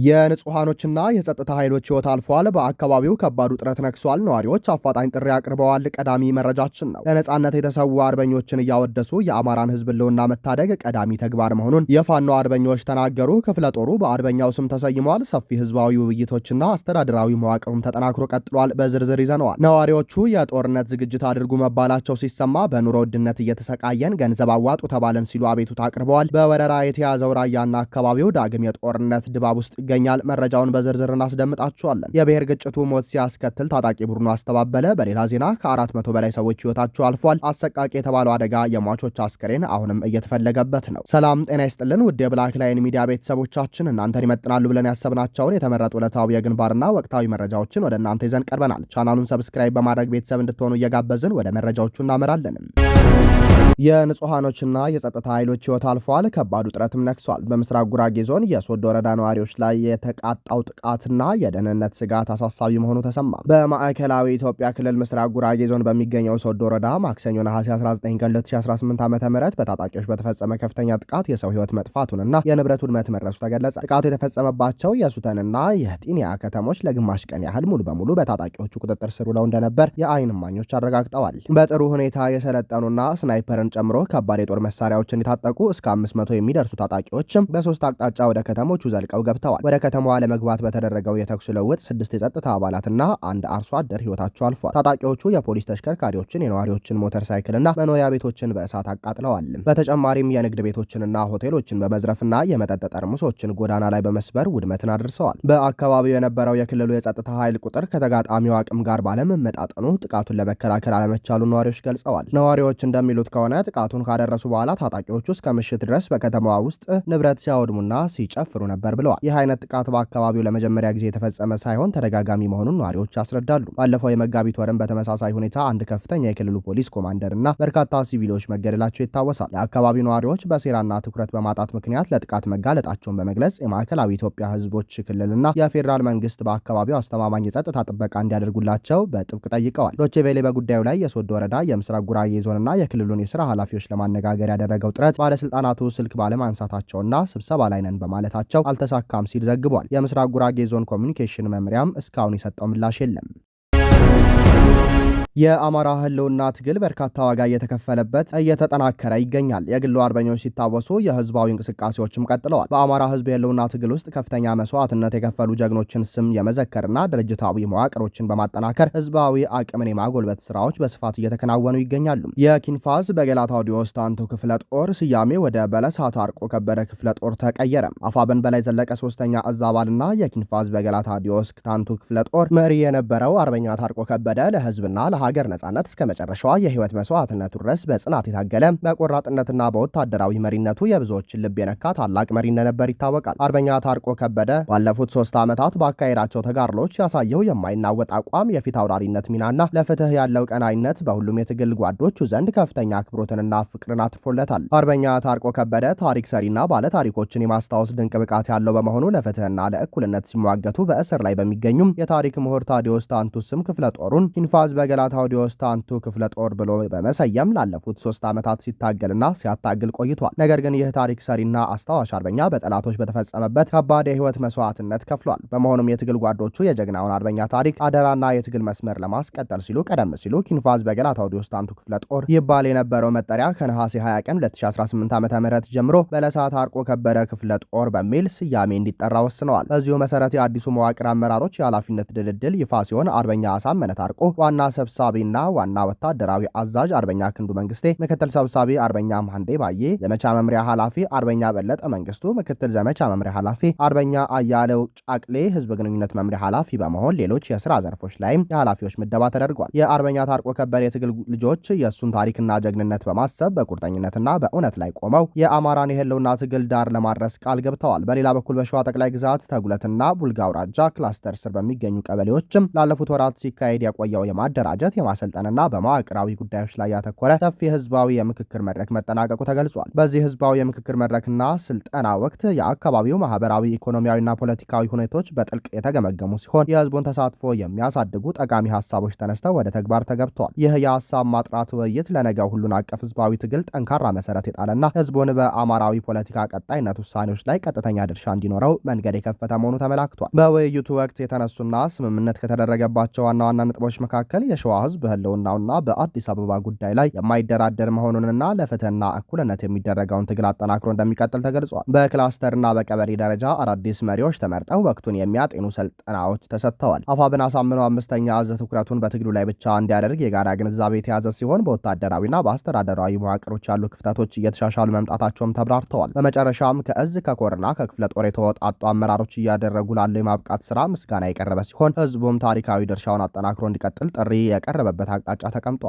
የንጹሃኖችና የጸጥታ ኃይሎች ህይወት አልፏል። በአካባቢው ከባድ ውጥረት ነግሷል። ነዋሪዎች አፋጣኝ ጥሪ አቅርበዋል። ቀዳሚ መረጃችን ነው። ለነጻነት የተሰዉ አርበኞችን እያወደሱ የአማራን ህዝብ ህልውና መታደግ ቀዳሚ ተግባር መሆኑን የፋኖ አርበኞች ተናገሩ። ክፍለ ጦሩ በአርበኛው ስም ተሰይሟል። ሰፊ ህዝባዊ ውይይቶችና አስተዳደራዊ መዋቅሩም ተጠናክሮ ቀጥሏል። በዝርዝር ይዘነዋል። ነዋሪዎቹ የጦርነት ዝግጅት አድርጉ መባላቸው ሲሰማ በኑሮ ውድነት እየተሰቃየን ገንዘብ አዋጡ ተባለን ሲሉ አቤቱታ አቅርበዋል። በወረራ የተያዘው ራያና አካባቢው ዳግም የጦርነት ድባብ ውስጥ ይገኛል። መረጃውን በዝርዝር እናስደምጣችኋለን። የብሔር ግጭቱ ሞት ሲያስከትል ታጣቂ ቡድኑ አስተባበለ። በሌላ ዜና ከ400 በላይ ሰዎች ህይወታቸው አልፏል። አሰቃቂ የተባለው አደጋ የሟቾች አስክሬን አሁንም እየተፈለገበት ነው። ሰላም ጤና ይስጥልን ውድ የብላክ ላይን ሚዲያ ቤተሰቦቻችን፣ እናንተን ይመጥናሉ ብለን ያሰብናቸውን የተመረጡ ዕለታዊ የግንባርና ወቅታዊ መረጃዎችን ወደ እናንተ ይዘን ቀርበናል። ቻናሉን ሰብስክራይብ በማድረግ ቤተሰብ እንድትሆኑ እየጋበዝን ወደ መረጃዎቹ እናመራለን። የንጹሃኖችና የጸጥታ ኃይሎች ህይወት አልፏል። ከባድ ውጥረትም ነግሷል። በምስራቅ ጉራጌ ዞን የሶዶ ወረዳ ነዋሪዎች ላይ የተቃጣው ጥቃትና የደህንነት ስጋት አሳሳቢ መሆኑ ተሰማ። በማዕከላዊ ኢትዮጵያ ክልል ምስራቅ ጉራጌ ዞን በሚገኘው ሶዶ ወረዳ ማክሰኞ ነሐሴ 19 ቀን 2018 ዓ.ም በታጣቂዎች በተፈጸመ ከፍተኛ ጥቃት የሰው ህይወት መጥፋቱንና የንብረት ውድመት መድረሱ ተገለጸ። ጥቃቱ የተፈጸመባቸው የሱተንና የህጢንያ ከተሞች ለግማሽ ቀን ያህል ሙሉ በሙሉ በታጣቂዎቹ ቁጥጥር ስር ውለው እንደነበር የአይን እማኞች አረጋግጠዋል። በጥሩ ሁኔታ የሰለጠኑና ስናይፐርን ጨምሮ ከባድ የጦር መሳሪያዎችን የታጠቁ እስከ 500 የሚደርሱ ታጣቂዎችም በሶስት አቅጣጫ ወደ ከተሞቹ ዘልቀው ገብተዋል። ወደ ከተማዋ ለመግባት በተደረገው የተኩስ ልውውጥ 6 የጸጥታ አባላትና አንድ አርሶ አደር ህይወታቸው አልፏል። ታጣቂዎቹ የፖሊስ ተሽከርካሪዎችን፣ የነዋሪዎችን ሞተር ሳይክልና መኖሪያ ቤቶችን በእሳት አቃጥለዋል። በተጨማሪም የንግድ ቤቶችንና ሆቴሎችን በመዝረፍና የመጠጥ ጠርሙሶችን ጎዳና ላይ በመስበር ውድመትን አድርሰዋል። በአካባቢው የነበረው የክልሉ የጸጥታ ኃይል ቁጥር ከተጋጣሚው አቅም ጋር ባለመመጣጠኑ ጥቃቱን ለመከላከል አለመቻሉ ነዋሪዎች ገልጸዋል። ነዋሪዎች እንደሚሉት ከሆነ ጥቃቱን ካደረሱ በኋላ ታጣቂዎቹ እስከ ምሽት ድረስ በከተማዋ ውስጥ ንብረት ሲያወድሙና ሲጨፍሩ ነበር ብለዋል። ይህ አይነት ጥቃት በአካባቢው ለመጀመሪያ ጊዜ የተፈጸመ ሳይሆን ተደጋጋሚ መሆኑን ነዋሪዎች ያስረዳሉ። ባለፈው የመጋቢት ወርም በተመሳሳይ ሁኔታ አንድ ከፍተኛ የክልሉ ፖሊስ ኮማንደር እና በርካታ ሲቪሎች መገደላቸው ይታወሳል። የአካባቢው ነዋሪዎች በሴራና ትኩረት በማጣት ምክንያት ለጥቃት መጋለጣቸውን በመግለጽ የማዕከላዊ ኢትዮጵያ ህዝቦች ክልልና የፌዴራል መንግስት በአካባቢው አስተማማኝ የጸጥታ ጥበቃ እንዲያደርጉላቸው በጥብቅ ጠይቀዋል። ዶቼ ቬሌ በጉዳዩ ላይ የሶዶ ወረዳ የምስራቅ ጉራጌ ዞንና የክልሉን የስራ ኃላፊዎች ለማነጋገር ያደረገው ጥረት ባለስልጣናቱ ስልክ ባለማንሳታቸውና ስብሰባ ላይ ነን በማለታቸው አልተሳካም ሲል ዘግቧል። የምስራቅ ጉራጌ ዞን ኮሚኒኬሽን መምሪያም እስካሁን የሰጠው ምላሽ የለም። የአማራ ህልውና ትግል በርካታ ዋጋ እየተከፈለበት እየተጠናከረ ይገኛል። የግሉ አርበኞች ሲታወሱ የህዝባዊ እንቅስቃሴዎችም ቀጥለዋል። በአማራ ህዝብ የህልውና ትግል ውስጥ ከፍተኛ መስዋዕትነት የከፈሉ ጀግኖችን ስም የመዘከርና ድርጅታዊ መዋቅሮችን በማጠናከር ህዝባዊ አቅምን የማጎልበት ስራዎች በስፋት እየተከናወኑ ይገኛሉ። የኪንፋዝ በገላታውዲዮስ ታንቱ ክፍለ ጦር ስያሜ ወደ በለሳ ታርቆ ከበደ ክፍለ ጦር ተቀየረ። አፋበን በላይ ዘለቀ ሶስተኛ እዝ አባልና የኪንፋዝ በገላታውዲዮስ ታንቱ ክፍለ ጦር መሪ የነበረው አርበኛ ታርቆ ከበደ ለህዝብና ሀገር ነጻነት እስከ መጨረሻዋ የህይወት መስዋዕትነቱ ድረስ በጽናት የታገለ በቆራጥነትና በወታደራዊ መሪነቱ የብዙዎችን ልብ የነካ ታላቅ መሪ እንደነበር ይታወቃል። አርበኛ ታርቆ ከበደ ባለፉት 3 ዓመታት ባካሄዳቸው ተጋድሎች ያሳየው የማይናወጥ አቋም፣ የፊት አውራሪነት ሚናና ለፍትህ ያለው ቀናይነት በሁሉም የትግል ጓዶቹ ዘንድ ከፍተኛ አክብሮትንና ፍቅርን አትርፎለታል። አርበኛ ታርቆ ከበደ ታሪክ ሰሪና ባለ ታሪኮችን የማስታወስ ድንቅ ብቃት ያለው በመሆኑ ለፍትህና ለእኩልነት ሲሟገቱ በእስር ላይ በሚገኙም የታሪክ ምሁር ታዲዮስ ታንቱ ስም ክፍለ ጦሩን ኪንፋዝ በገላታውዲዮስ ታንቱ ክፍለ ጦር ብሎ በመሰየም ላለፉት 3 ዓመታት ሲታገልና ሲያታግል ቆይቷል። ነገር ግን ይህ ታሪክ ሰሪና አስታዋሽ አርበኛ በጠላቶች በተፈጸመበት ከባድ የህይወት መስዋዕትነት ከፍሏል። በመሆኑም የትግል ጓዶቹ የጀግናውን አርበኛ ታሪክ አደራና የትግል መስመር ለማስቀጠል ሲሉ ቀደም ሲሉ ኪንፋዝ በገላታውዲዮስ ታንቱ ክፍለ ጦር ይባል የነበረው መጠሪያ ከነሐሴ 20 ቀን 2018 ዓ.ም ጀምሮ በለሳ ታርቆ ከበደ ክፍለ ጦር በሚል ስያሜ እንዲጠራ ወስነዋል። በዚሁ መሰረት የአዲሱ መዋቅር አመራሮች የኃላፊነት ድልድል ይፋ ሲሆን አርበኛ አሳመነ ታርቆ ዋና ሰብሳቢና ዋና ወታደራዊ አዛዥ አርበኛ ክንዱ መንግስቴ፣ ምክትል ሰብሳቢ አርበኛ ማንዴ ባዬ፣ ዘመቻ መምሪያ ኃላፊ አርበኛ በለጠ መንግስቱ፣ ምክትል ዘመቻ መምሪያ ኃላፊ አርበኛ አያለው ጫቅሌ፣ ህዝብ ግንኙነት መምሪያ ኃላፊ በመሆን ሌሎች የስራ ዘርፎች ላይም የኃላፊዎች ምደባ ተደርጓል። የአርበኛ ታርቆ ከበደ የትግል ልጆች የእሱን ታሪክና ጀግንነት በማሰብ በቁርጠኝነትና በእውነት ላይ ቆመው የአማራን የህልውና ትግል ዳር ለማድረስ ቃል ገብተዋል። በሌላ በኩል በሸዋ ጠቅላይ ግዛት ተጉለትና ቡልጋ አውራጃ ክላስተር ስር በሚገኙ ቀበሌዎችም ላለፉት ወራት ሲካሄድ የቆየው የማደራጀት የማደራጀት የማሰልጠንና በመዋቅራዊ ጉዳዮች ላይ ያተኮረ ሰፊ ህዝባዊ የምክክር መድረክ መጠናቀቁ ተገልጿል። በዚህ ህዝባዊ የምክክር መድረክና ስልጠና ወቅት የአካባቢው ማህበራዊ፣ ኢኮኖሚያዊና ፖለቲካዊ ሁኔታዎች በጥልቅ የተገመገሙ ሲሆን የህዝቡን ተሳትፎ የሚያሳድጉ ጠቃሚ ሀሳቦች ተነስተው ወደ ተግባር ተገብተዋል። ይህ የሀሳብ ማጥራት ውይይት ለነገው ሁሉን አቀፍ ህዝባዊ ትግል ጠንካራ መሰረት የጣለና ህዝቡን በአማራዊ ፖለቲካ ቀጣይነት ውሳኔዎች ላይ ቀጥተኛ ድርሻ እንዲኖረው መንገድ የከፈተ መሆኑ ተመላክቷል። በውይይቱ ወቅት የተነሱና ስምምነት ከተደረገባቸው ዋና ዋና ነጥቦች መካከል የሸዋ ህዝብ በህልውናውና በአዲስ አበባ ጉዳይ ላይ የማይደራደር መሆኑንና ለፍትህና እኩልነት የሚደረገውን ትግል አጠናክሮ እንደሚቀጥል ተገልጿል። በክላስተርና በቀበሌ ደረጃ አዳዲስ መሪዎች ተመርጠው ወቅቱን የሚያጤኑ ስልጠናዎች ተሰጥተዋል። አፋብን አሳምነው አምስተኛ እዝ ትኩረቱን በትግሉ ላይ ብቻ እንዲያደርግ የጋራ ግንዛቤ የተያዘ ሲሆን በወታደራዊና በአስተዳደራዊ መዋቅሮች ያሉ ክፍተቶች እየተሻሻሉ መምጣታቸውም ተብራርተዋል። በመጨረሻም ከእዝ ከኮርና ከክፍለ ጦር የተወጣጡ አመራሮች እያደረጉ ላለው የማብቃት ስራ ምስጋና የቀረበ ሲሆን ህዝቡም ታሪካዊ ድርሻውን አጠናክሮ እንዲቀጥል ጥሪ የቀረበበት አቅጣጫ ተቀምጧል።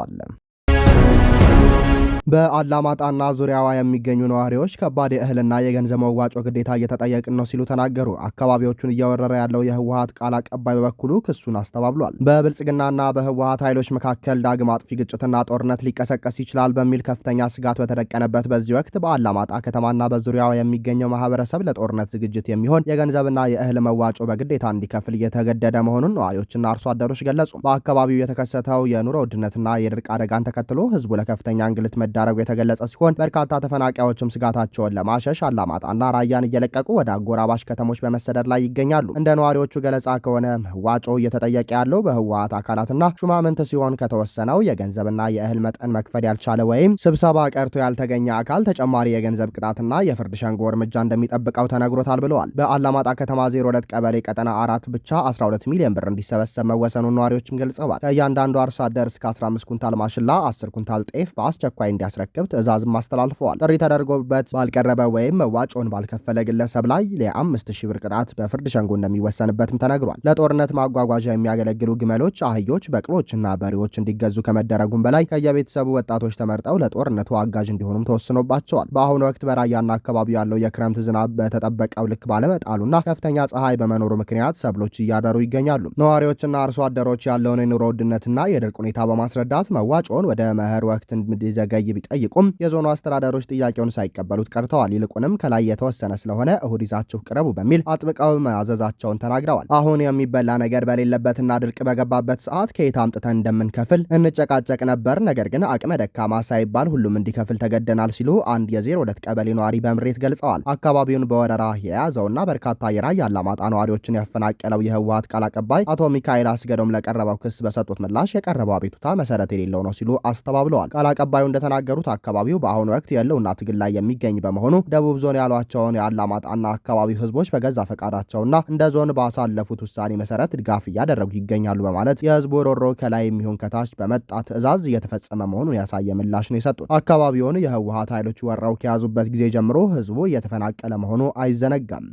በአላማጣና ዙሪያዋ የሚገኙ ነዋሪዎች ከባድ የእህልና የገንዘብ መዋጮ ግዴታ እየተጠየቅን ነው ሲሉ ተናገሩ። አካባቢዎቹን እየወረረ ያለው የህወሓት ቃል አቀባይ በበኩሉ ክሱን አስተባብሏል። በብልጽግናና በህወሓት ኃይሎች መካከል ዳግም አጥፊ ግጭትና ጦርነት ሊቀሰቀስ ይችላል በሚል ከፍተኛ ስጋት በተደቀነበት በዚህ ወቅት በአላማጣ ከተማና በዙሪያዋ የሚገኘው ማህበረሰብ ለጦርነት ዝግጅት የሚሆን የገንዘብና የእህል መዋጮ በግዴታ እንዲከፍል እየተገደደ መሆኑን ነዋሪዎችና አርሶ አደሮች ገለጹ። በአካባቢው የተከሰተው የኑሮ ውድነትና የድርቅ አደጋን ተከትሎ ህዝቡ ለከፍተኛ እንግልት መዳረጉ የተገለጸ ሲሆን በርካታ ተፈናቃዮችም ስጋታቸውን ለማሸሽ አላማጣና ራያን እየለቀቁ ወደ አጎራባሽ ከተሞች በመሰደድ ላይ ይገኛሉ። እንደ ነዋሪዎቹ ገለጻ ከሆነ መዋጮ እየተጠየቀ ያለው በህወሓት አካላትና ሹማምንት ሲሆን ከተወሰነው የገንዘብና የእህል መጠን መክፈል ያልቻለ ወይም ስብሰባ ቀርቶ ያልተገኘ አካል ተጨማሪ የገንዘብ ቅጣትና የፍርድ ሸንጎ እርምጃ እንደሚጠብቀው ተነግሮታል ብለዋል። በአላማጣ ከተማ 02 ቀበሌ ቀጠና 4 ብቻ 12 ሚሊዮን ብር እንዲሰበሰብ መወሰኑን ነዋሪዎችም ገልጸዋል። ከእያንዳንዱ አርሶ አደር እስከ 15 ኩንታል ማሽላ፣ 10 ኩንታል ጤፍ በአስቸኳይ እንዲያስረክብ ትዕዛዝም አስተላልፈዋል። ጥሪ ተደርጎበት ባልቀረበ ወይም መዋጮን ባልከፈለ ግለሰብ ላይ ለ5000 ብር ቅጣት በፍርድ ሸንጎ እንደሚወሰንበትም ተነግሯል። ለጦርነት ማጓጓዣ የሚያገለግሉ ግመሎች፣ አህዮች፣ በቅሎችና በሬዎች እንዲገዙ ከመደረጉም በላይ ከየቤተሰቡ ወጣቶች ተመርጠው ለጦርነቱ አጋዥ እንዲሆኑም ተወስኖባቸዋል። በአሁኑ ወቅት በራያና አካባቢው ያለው የክረምት ዝናብ በተጠበቀው ልክ ባለመጣሉና ከፍተኛ ፀሐይ በመኖሩ ምክንያት ሰብሎች እያደሩ ይገኛሉ። ነዋሪዎችና አርሶ አደሮች ያለውን የኑሮ ውድነትና የድርቅ ሁኔታ በማስረዳት መዋጮን ወደ መኸር ወቅት እንዲዘገይ ቢጠይቁም የዞኑ አስተዳደሮች ጥያቄውን ሳይቀበሉት ቀርተዋል። ይልቁንም ከላይ የተወሰነ ስለሆነ እሁድ ይዛችሁ ቅረቡ በሚል አጥብቀው ማዘዛቸውን ተናግረዋል። አሁን የሚበላ ነገር በሌለበትና ድርቅ በገባበት ሰዓት ከየት አምጥተን እንደምንከፍል እንጨቃጨቅ ነበር። ነገር ግን አቅመ ደካማ ሳይባል ሁሉም እንዲከፍል ተገደናል ሲሉ አንድ የ02 ቀበሌ ነዋሪ በምሬት ገልጸዋል። አካባቢውን በወረራ የያዘውና በርካታ የራያ አላማጣ ነዋሪዎችን ያፈናቀለው የህወሓት ቃል አቀባይ አቶ ሚካኤል አስገዶም ለቀረበው ክስ በሰጡት ምላሽ የቀረበው አቤቱታ መሰረት የሌለው ነው ሲሉ አስተባብለዋል። ቃል አቀባዩ እንደተናገሩት አካባቢው በአሁኑ ወቅት የህልውና ትግል ላይ የሚገኝ በመሆኑ ደቡብ ዞን ያሏቸውን የአላማጣና አካባቢው ህዝቦች በገዛ ፈቃዳቸውና እንደ ዞን ባሳለፉት ውሳኔ መሰረት ድጋፍ እያደረጉ ይገኛሉ በማለት የህዝቡ ሮሮ ከላይ የሚሆን ከታች በመጣ ትዕዛዝ እየተፈጸመ መሆኑን ያሳየ ምላሽ ነው የሰጡት። አካባቢውን የህወሓት ኃይሎች ወረው ከያዙበት ጊዜ ጀምሮ ህዝቡ እየተፈናቀለ መሆኑ አይዘነጋም።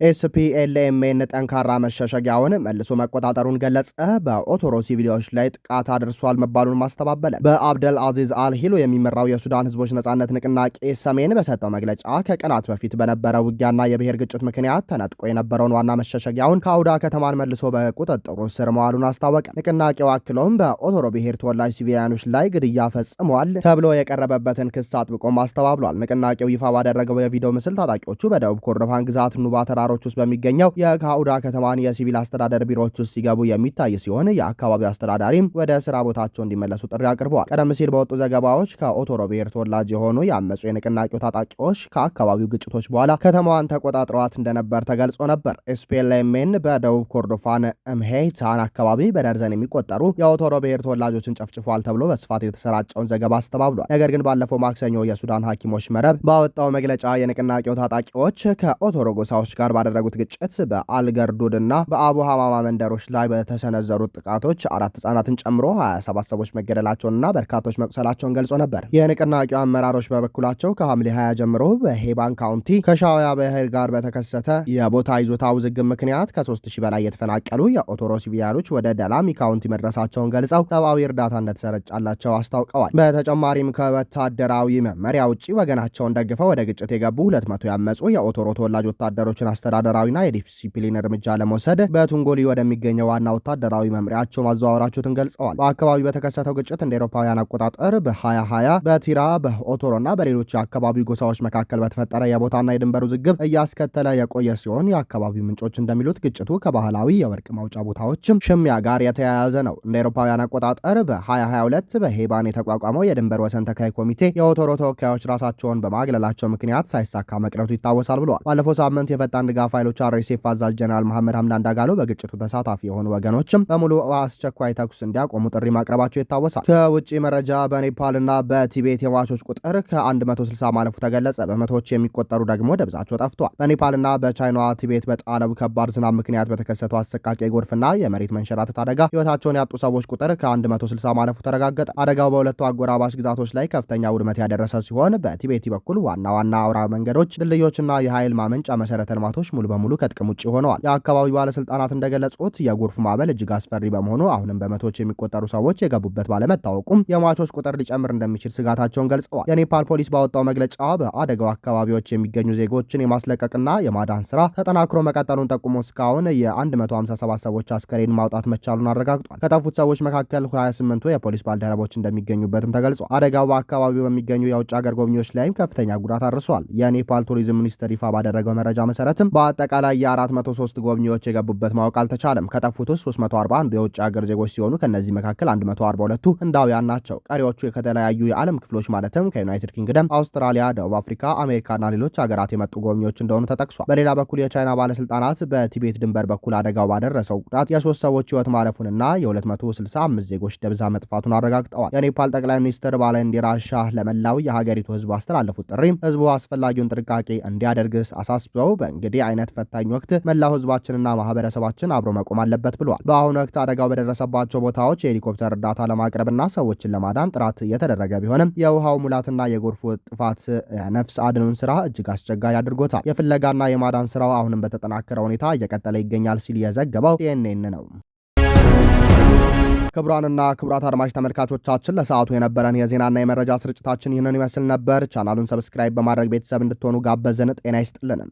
ኤስፒኤልኤምኤን ጠንካራ መሸሸጊያውን መልሶ መቆጣጠሩን ገለጸ። በኦቶሮ ሲቪሊዎች ላይ ጥቃት አድርሷል መባሉን ማስተባበለ። በአብደል አዚዝ አልሂሎ የሚመራው የሱዳን ህዝቦች ነጻነት ንቅናቄ ሰሜን በሰጠው መግለጫ ከቀናት በፊት በነበረው ውጊያና የብሔር ግጭት ምክንያት ተነጥቆ የነበረውን ዋና መሸሸጊያውን ከአውዳ ከተማን መልሶ በቁጥጥሩ ስር መዋሉን አስታወቀ። ንቅናቄው አክሎም በኦቶሮ ብሔር ተወላጅ ሲቪሊያኖች ላይ ግድያ ፈጽሟል ተብሎ የቀረበበትን ክስ አጥብቆም አስተባብሏል። ንቅናቄው ይፋ ባደረገው የቪዲዮ ምስል ታጣቂዎቹ በደቡብ ኮርዶፋን ግዛት ኑባ ተራሮች ውስጥ በሚገኘው የካውዳ ከተማን የሲቪል አስተዳደር ቢሮዎች ውስጥ ሲገቡ የሚታይ ሲሆን የአካባቢው አስተዳዳሪም ወደ ስራ ቦታቸው እንዲመለሱ ጥሪ አቅርበዋል። ቀደም ሲል በወጡ ዘገባዎች ከኦቶሮ ብሔር ተወላጅ የሆኑ ያመጹ የንቅናቄው ታጣቂዎች ከአካባቢው ግጭቶች በኋላ ከተማዋን ተቆጣጥረዋት እንደነበር ተገልጾ ነበር። ኤስፒኤልኤምኤን በደቡብ ኮርዶፋን እምሄይታን አካባቢ በደርዘን የሚቆጠሩ የኦቶሮ ብሔር ተወላጆችን ጨፍጭፏል ተብሎ በስፋት የተሰራጨውን ዘገባ አስተባብሏል። ነገር ግን ባለፈው ማክሰኞ የሱዳን ሐኪሞች መረብ ባወጣው መግለጫ የንቅናቄው ታጣቂዎች ከኦቶሮ ጎሳዎች ጋር ባደረጉት ግጭት በአልገርዱድና በአቡ ሐማማ መንደሮች ላይ በተሰነዘሩት ጥቃቶች 4 ህጻናትን ጨምሮ 27 ሰዎች መገደላቸውንና በርካቶች መቁሰላቸውን ገልጾ ነበር። የንቅናቄው አመራሮች በበኩላቸው ከሐምሌ 20 ጀምሮ በሄባን ካውንቲ ከሻውያ ብሔር ጋር በተከሰተ የቦታ ይዞታ ውዝግብ ምክንያት ከ3000 በላይ የተፈናቀሉ የኦቶሮ ሲቪሊያኖች ወደ ደላሚ ካውንቲ መድረሳቸውን ገልጸው ሰብአዊ እርዳታ እንደተሰረጫላቸው አስታውቀዋል። በተጨማሪም ከወታደራዊ መመሪያ ውጪ ወገናቸውን ደግፈው ወደ ግጭት የገቡ 200 ያመጹ የኦቶሮ ተወላጅ ወታደሮችን አስተዳደራዊና የዲሲፕሊን እርምጃ ለመውሰድ በቱንጎሊ ወደሚገኘው ዋና ወታደራዊ መምሪያቸው ማዘዋወራቸውን ገልጸዋል። በአካባቢው በተከሰተው ግጭት እንደ አውሮፓውያን አቆጣጠር በ2020 በቲራ በኦቶሮና በሌሎች የአካባቢው ጎሳዎች መካከል በተፈጠረ የቦታና የድንበር ውዝግብ እያስከተለ የቆየ ሲሆን የአካባቢው ምንጮች እንደሚሉት ግጭቱ ከባህላዊ የወርቅ ማውጫ ቦታዎችም ሽሚያ ጋር የተያያዘ ነው። እንደ አውሮፓውያን አቆጣጠር በ2022 በሄባን የተቋቋመው የድንበር ወሰን ተካይ ኮሚቴ የኦቶሮ ተወካዮች ራሳቸውን በማግለላቸው ምክንያት ሳይሳካ መቅረቱ ይታወሳል ብለዋል። ባለፈው ሳምንት የፈጣን ድጋፍ ኃይሎች አርኤስኤፍ አዛዥ ጀነራል መሐመድ ሐምዳን ዳጋሎ በግጭቱ ተሳታፊ የሆኑ ወገኖችም በሙሉ አስቸኳይ ተኩስ እንዲያቆሙ ጥሪ ማቅረባቸው ይታወሳል። ከውጭ መረጃ በኔፓልና በቲቤት የሟቾች ቁጥር ከ160 ማለፉ ተገለጸ። በመቶዎች የሚቆጠሩ ደግሞ ደብዛቸው ጠፍቷል። በኔፓልና በቻይናዋ ቲቤት በጣለው ከባድ ዝናብ ምክንያት በተከሰተው አሰቃቂ ጎርፍና የመሬት መንሸራተት አደጋ ሕይወታቸውን ያጡ ሰዎች ቁጥር ከ160 ማለፉ ተረጋገጠ። አደጋው በሁለቱ አጎራባሽ ግዛቶች ላይ ከፍተኛ ውድመት ያደረሰ ሲሆን በቲቤቲ በኩል ዋና ዋና አውራ መንገዶች፣ ድልድዮችና የኃይል ማመንጫ መሰረተ ልማቶች ሙሉ በሙሉ ከጥቅም ውጭ ሆነዋል። የአካባቢው ባለስልጣናት እንደገለጹት የጎርፉ ማዕበል እጅግ አስፈሪ በመሆኑ አሁንም በመቶዎች የሚቆጠሩ ሰዎች የገቡበት ባለመታወቁም የሟቾች ቁጥር ሊጨምር እንደሚችል ስጋታቸውን ገልጸዋል። የኔፓል ፖሊስ ባወጣው መግለጫ በአደጋው አካባቢዎች የሚገኙ ዜጎችን የማስለቀቅና የማዳን ስራ ተጠናክሮ መቀጠሉን ጠቁሞ እስካሁን የ157 ሰዎች አስከሬን ማውጣት መቻሉን አረጋግጧል። ከጠፉት ሰዎች መካከል 28ቱ የፖሊስ ባልደረቦች እንደሚገኙበትም ተገልጿል። አደጋው በአካባቢው በሚገኙ የውጭ ሀገር ጎብኚዎች ላይም ከፍተኛ ጉዳት አድርሷል። የኔፓል ቱሪዝም ሚኒስቴር ይፋ ባደረገው መረጃ መሰረትም በአጠቃላይ የ403 ጎብኚዎች የገቡበት ማወቅ አልተቻለም። ከጠፉት ውስጥ 341 የውጭ ሀገር ዜጎች ሲሆኑ ከነዚህ መካከል 142ቱ ህንዳውያን ናቸው። ቀሪዎቹ ከተለያዩ የዓለም ክፍሎች ማለትም ከዩናይትድ ኪንግደም፣ አውስትራሊያ፣ ደቡብ አፍሪካ፣ አሜሪካና ሌሎች ሀገራት የመጡ ጎብኚዎች እንደሆኑ ተጠቅሷል። በሌላ በኩል የቻይና ባለስልጣናት በቲቤት ድንበር በኩል አደጋው ባደረሰው ጉዳት የ3 ሰዎች ህይወት ማለፉንና የ265 ዜጎች ደብዛ መጥፋቱን አረጋግጠዋል። የኔፓል ጠቅላይ ሚኒስትር ባለንዲራ ሻህ ለመላው የሀገሪቱ ህዝብ አስተላለፉት ጥሪ ህዝቡ አስፈላጊውን ጥንቃቄ እንዲያደርግ አሳስበው በእንግዲህ አይነት ፈታኝ ወቅት መላው ህዝባችንና ማህበረሰባችን አብሮ መቆም አለበት ብለዋል። በአሁኑ ወቅት አደጋው በደረሰባቸው ቦታዎች የሄሊኮፕተር እርዳታ ለማቅረብና ሰዎችን ለማዳን ጥረት እየተደረገ ቢሆንም የውሃው ሙላትና የጎርፉ ጥፋት የነፍስ አድኑን ስራ እጅግ አስቸጋሪ አድርጎታል። የፍለጋና የማዳን ስራው አሁንም በተጠናከረ ሁኔታ እየቀጠለ ይገኛል ሲል የዘገበው ሲኤንኤን ነው። ክቡራንና ክቡራት አድማጭ ተመልካቾቻችን ለሰዓቱ የነበረን የዜናና የመረጃ ስርጭታችን ይህንን ይመስል ነበር። ቻናሉን ሰብስክራይብ በማድረግ ቤተሰብ እንድትሆኑ ጋበዝን። ጤና ይስጥልንም።